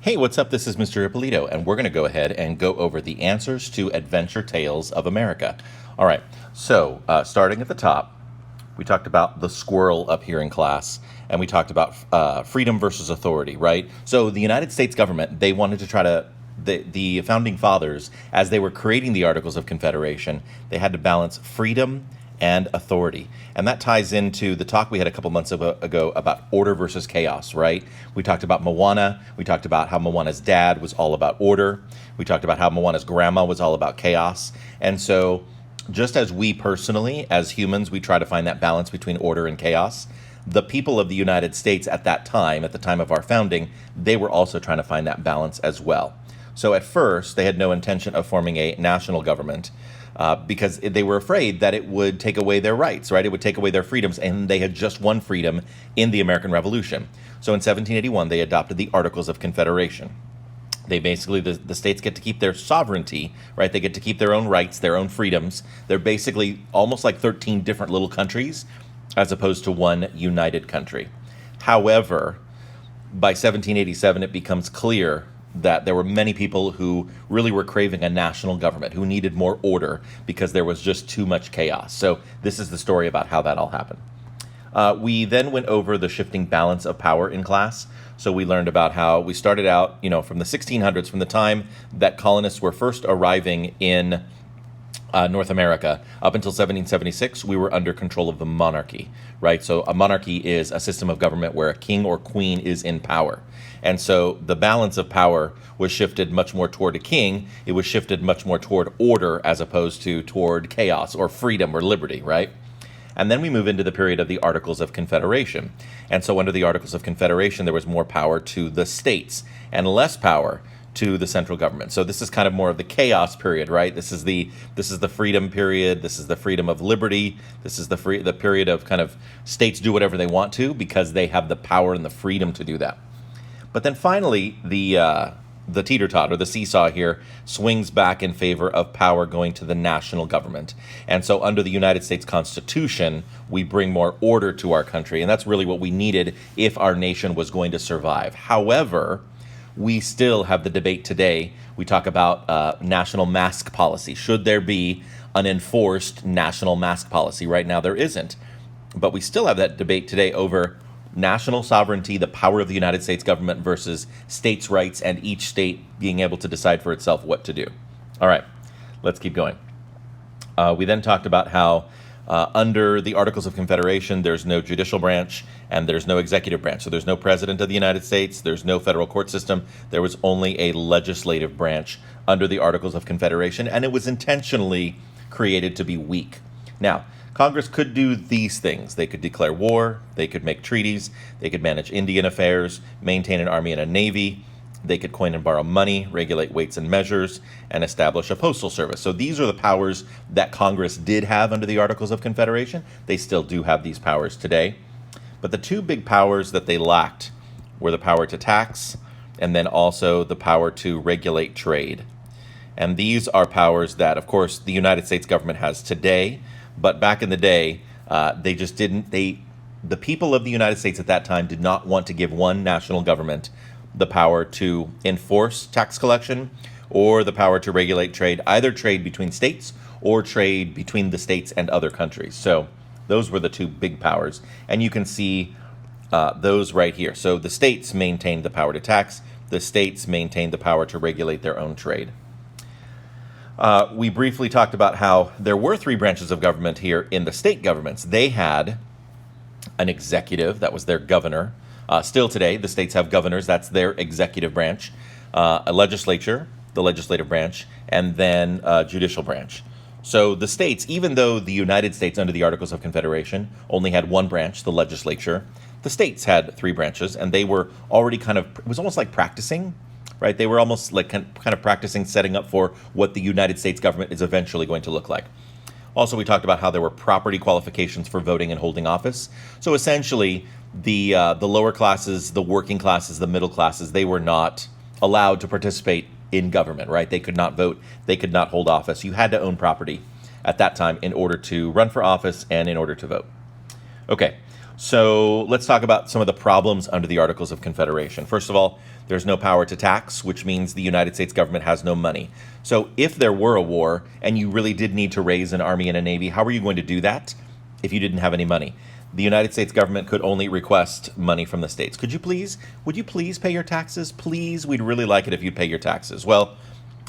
Hey, what's up? This is Mr. Ippolito, and we're going to go ahead and go over the answers to Adventure Tales of America. All right, so starting at the top, we talked about the squirrel up here in class, and we talked about freedom versus authority, right? So the United States government, they wanted to try to, the founding fathers, as they were creating the Articles of Confederation, they had to balance freedom and authority. And that ties into the talk we had a couple months ago about order versus chaos, right? We talked about Moana. We talked about how Moana's dad was all about order. We talked about how Moana's grandma was all about chaos. And so just as we personally, as humans, we try to find that balance between order and chaos, the people of the United States at that time, at the time of our founding, they were also trying to find that balance as well. So at first, they had no intention of forming a national government, because they were afraid that it would take away their rights, right? It would take away their freedoms, and they had just won freedom in the American Revolution. So in 1781, they adopted the Articles of Confederation. They basically, the states get to keep their sovereignty, right? They get to keep their own rights, their own freedoms. They're basically almost like 13 different little countries, as opposed to one united country. However, by 1787, it becomes clear that there were many people who really were craving a national government, who needed more order because there was just too much chaos. So this is the story about how that all happened. We then went over the shifting balance of power in class. So we learned about how we started out, from the 1600s, from the time that colonists were first arriving in North America, up until 1776, we were under control of the monarchy, right? So a monarchy is a system of government where a king or queen is in power. And so the balance of power was shifted much more toward a king. It was shifted much more toward order as opposed to toward chaos or freedom or liberty, right? And then we move into the period of the Articles of Confederation. And so under the Articles of Confederation, there was more power to the states and less power to the central government. So this is kind of more of the chaos period, right? This is the freedom period. This is the freedom of liberty. This is the period of kind of states do whatever they want to because they have the power and the freedom to do that. But then finally, the teeter-tot, or the seesaw here, swings back in favor of power going to the national government. And so under the United States Constitution, we bring more order to our country, and that's really what we needed if our nation was going to survive. However, we still have the debate today. We talk about national mask policy. Should there be an enforced national mask policy? Right now, there isn't. But we still have that debate today over national sovereignty, the power of the United States government versus states' rights and each state being able to decide for itself what to do. All right, let's keep going. We then talked about how under the Articles of Confederation, there's no judicial branch and there's no executive branch. So there's no president of the United States, there's no federal court system. There was only a legislative branch under the Articles of Confederation, and it was intentionally created to be weak. Now, Congress could do these things. They could declare war, they could make treaties, they could manage Indian affairs, maintain an army and a navy, they could coin and borrow money, regulate weights and measures, and establish a postal service. So these are the powers that Congress did have under the Articles of Confederation. They still do have these powers today. But the two big powers that they lacked were the power to tax and then also the power to regulate trade. And these are powers that, of course, the United States government has today. But back in the day, they just didn't. The people of the United States at that time did not want to give one national government the power to enforce tax collection or the power to regulate trade, either trade between states or trade between the states and other countries. So those were the two big powers. And you can see those right here. So the states maintained the power to tax. The states maintained the power to regulate their own trade. We briefly talked about how there were three branches of government here in the state governments. They had an executive, that was their governor. Still today, the states have governors, that's their executive branch, a legislature, the legislative branch, and then a judicial branch. So the states, even though the United States under the Articles of Confederation only had one branch, the legislature, the states had three branches, and they were already it was almost like practicing, right? They were almost like kind of practicing setting up for what the United States government is eventually going to look like. Also, we talked about how there were property qualifications for voting and holding office. So essentially, the lower classes, the working classes, the middle classes, they were not allowed to participate in government, right? They could not vote. They could not hold office. You had to own property at that time in order to run for office and in order to vote. Okay, So let's talk about some of the problems under the Articles of Confederation. First of all, there's no power to tax, which means the United States government has no money. So if there were a war and you really did need to raise an army and a navy, how are you going to do that if you didn't have any money? The United States government could only request money from the states. Would you please pay your taxes? Please, we'd really like it if you'd pay your taxes. Well,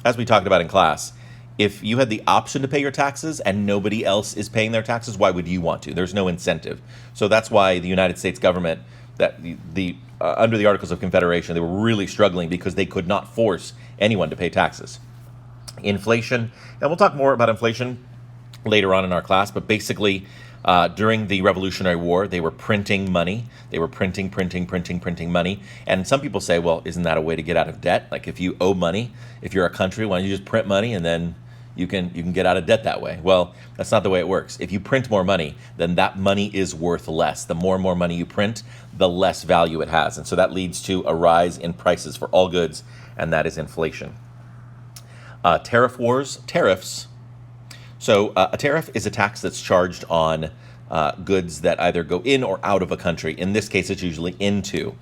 as we talked about in class, if you had the option to pay your taxes and nobody else is paying their taxes, why would you want to? There's no incentive. So that's why the United States government, under the Articles of Confederation, they were really struggling because they could not force anyone to pay taxes. Inflation, and we'll talk more about inflation later on in our class, but basically during the Revolutionary War, they were printing money. They were printing money. And some people say, well, isn't that a way to get out of debt? Like if you owe money, if you're a country, why don't you just print money and then you can get out of debt that way? Well, that's not the way it works. If you print more money, then that money is worth less. The more and more money you print, the less value it has. And so that leads to a rise in prices for all goods, and that is inflation. Tariff wars, tariffs. So a tariff is a tax that's charged on goods that either go in or out of a country. In this case, it's usually into.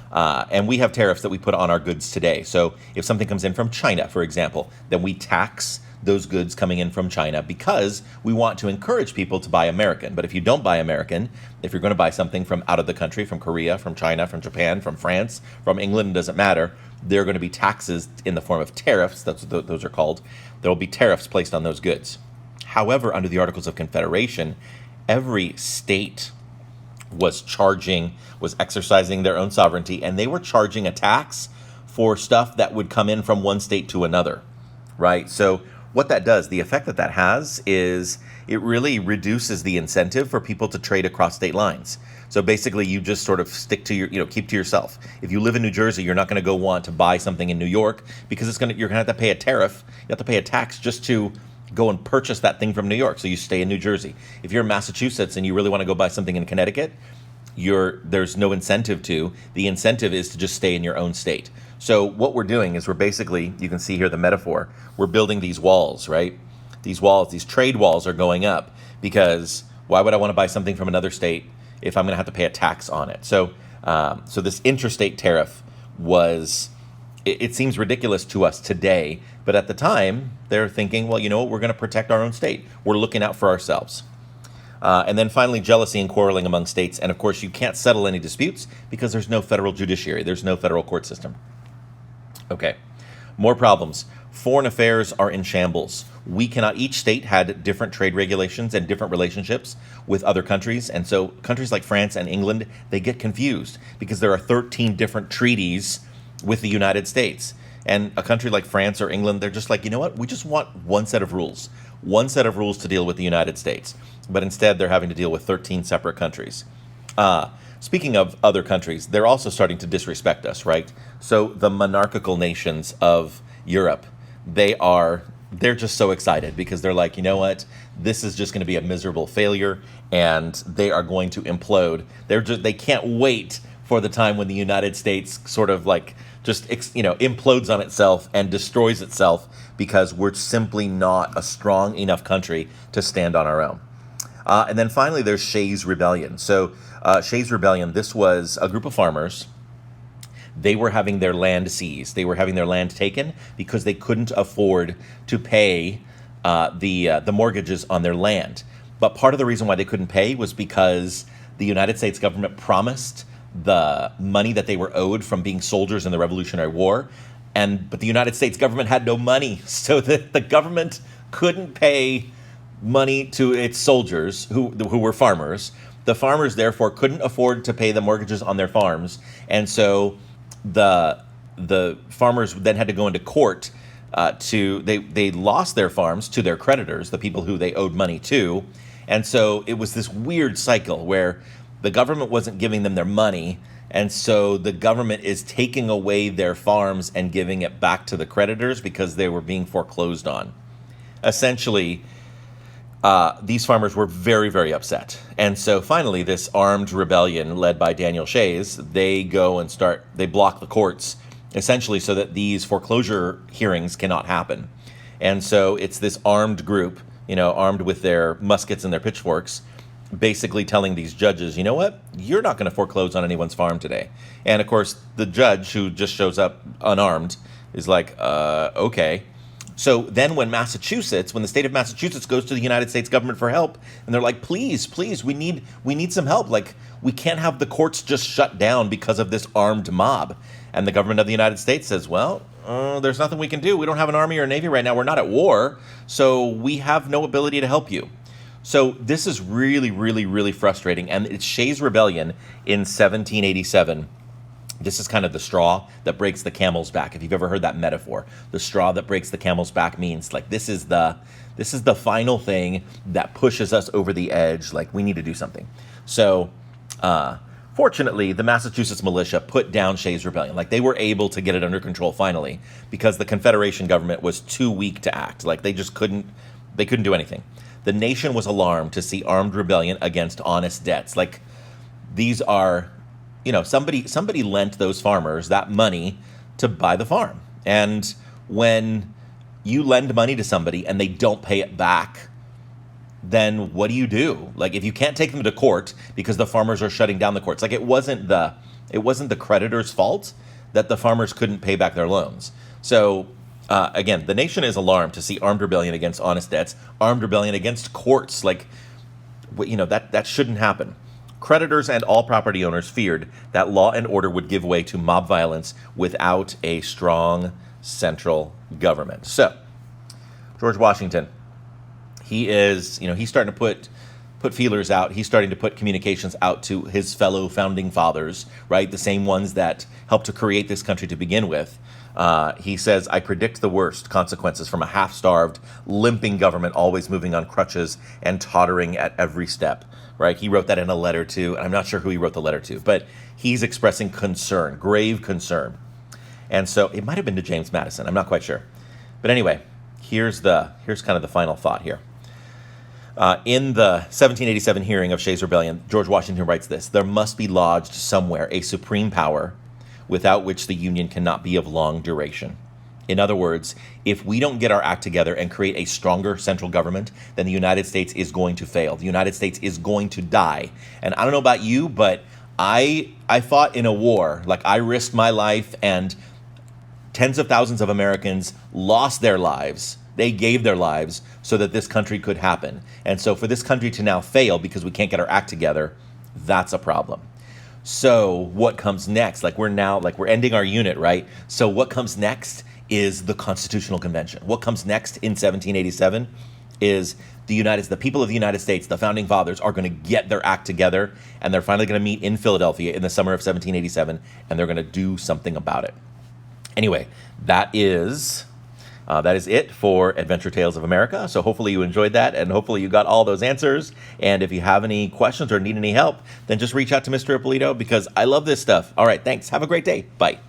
And we have tariffs that we put on our goods today. So if something comes in from China, for example, then we tax those goods coming in from China because we want to encourage people to buy American. But if you don't buy American, if you're going to buy something from out of the country, from Korea, from China, from Japan, from France, from England, it doesn't matter, there are going to be taxes in the form of tariffs. That's what those are called. There will be tariffs placed on those goods. However, under the Articles of Confederation, every state was exercising their own sovereignty, and they were charging a tax for stuff that would come in from one state to another, right? So what that does, the effect that has is it really reduces the incentive for people to trade across state lines. So basically you just sort of stick to keep to yourself. If you live in New Jersey, you're not going to go want to buy something in New York because you're going to have to pay a tariff. You have to pay a tax just to go and purchase that thing from New York. So you stay in New Jersey. If you're in Massachusetts and you really want to go buy something in Connecticut, there's no incentive to. The incentive is to just stay in your own state. So what we're doing is we're basically, you can see here the metaphor, we're building these walls, right? These walls, these trade walls are going up because why would I want to buy something from another state if I'm going to have to pay a tax on it? So this interstate tariff it seems ridiculous to us today, but at the time they're thinking, well, we're going to protect our own state. We're looking out for ourselves. And then finally, jealousy and quarreling among states. And of course, you can't settle any disputes because there's no federal judiciary. There's no federal court system. Okay, more problems. Foreign affairs are in shambles. Each state had different trade regulations and different relationships with other countries. And so countries like France and England, they get confused because there are 13 different treaties with the United States. And a country like France or England, they're just like, you know what? We just want one set of rules to deal with the United States. But instead, they're having to deal with 13 separate countries. Speaking of other countries, they're also starting to disrespect us, right? So the monarchical nations of Europe, they're just so excited because they're like, you know what? This is just going to be a miserable failure, and they are going to implode. They can't wait for the time when the United States sort of like just implodes on itself and destroys itself because we're simply not a strong enough country to stand on our own. And then finally, there's Shays' Rebellion. So Shays' Rebellion, this was a group of farmers. They were having their land seized. They were having their land taken because they couldn't afford to pay the mortgages on their land. But part of the reason why they couldn't pay was because the United States government promised the money that they were owed from being soldiers in the Revolutionary War, but the United States government had no money, so the government couldn't pay money to its soldiers who were farmers. The farmers therefore couldn't afford to pay the mortgages on their farms, and so the farmers then had to go into court they lost their farms to their creditors, the people who they owed money to, and so it was this weird cycle where the government wasn't giving them their money, and so the government is taking away their farms and giving it back to the creditors because they were being foreclosed on. Essentially, these farmers were very, very upset. And so finally, this armed rebellion led by Daniel Shays, they go and they block the courts, essentially so that these foreclosure hearings cannot happen. And so it's this armed group, armed with their muskets and their pitchforks, basically telling these judges, you know what, you're not going to foreclose on anyone's farm today. And of course, the judge who just shows up unarmed is like, okay. So then when the state of Massachusetts goes to the United States government for help, and they're like, please, we need some help. Like, we can't have the courts just shut down because of this armed mob. And the government of the United States says, well, there's nothing we can do. We don't have an army or a navy right now. We're not at war, so we have no ability to help you. So this is really, really, really frustrating. And it's Shays' Rebellion in 1787. This is kind of the straw that breaks the camel's back. If you've ever heard that metaphor, the straw that breaks the camel's back means like this is the final thing that pushes us over the edge. Like, we need to do something. So fortunately, the Massachusetts militia put down Shays' Rebellion. Like, they were able to get it under control finally because the Confederation government was too weak to act. Like, they couldn't do anything. The nation was alarmed to see armed rebellion against honest debts. Like, these are, somebody lent those farmers that money to buy the farm. And when you lend money to somebody and they don't pay it back, then what do you do? Like, if you can't take them to court because the farmers are shutting down the courts, like, it wasn't the creditor's fault that the farmers couldn't pay back their loans. So again, the nation is alarmed to see armed rebellion against honest debts, armed rebellion against courts. Like, that shouldn't happen. Creditors and all property owners feared that law and order would give way to mob violence without a strong central government. So, George Washington, he's starting to put feelers out. He's starting to put communications out to his fellow founding fathers, right? The same ones that helped to create this country to begin with. He says, I predict the worst consequences from a half-starved, limping government always moving on crutches and tottering at every step, right? He wrote that in a letter to, and I'm not sure who he wrote the letter to, but he's expressing concern, grave concern. And so it might have been to James Madison. I'm not quite sure. But anyway, here's kind of the final thought here. In the 1787 hearing of Shays' Rebellion, George Washington writes this: there must be lodged somewhere a supreme power without which the Union cannot be of long duration. In other words, if we don't get our act together and create a stronger central government, then the United States is going to fail. The United States is going to die. And I don't know about you, but I fought in a war. Like, I risked my life, and tens of thousands of Americans lost their lives. They gave their lives so that this country could happen. And so for this country to now fail because we can't get our act together, that's a problem. So what comes next? We're ending our unit, right? So what comes next is the Constitutional Convention. What comes next in 1787 is the people of the United States, the founding fathers, are going to get their act together, and they're finally going to meet in Philadelphia in the summer of 1787, and they're going to do something about it. Anyway, that is it for Adventure Tales of America. So hopefully you enjoyed that, and hopefully you got all those answers. And if you have any questions or need any help, then just reach out to Mr. Ippolito, because I love this stuff. All right, thanks. Have a great day. Bye.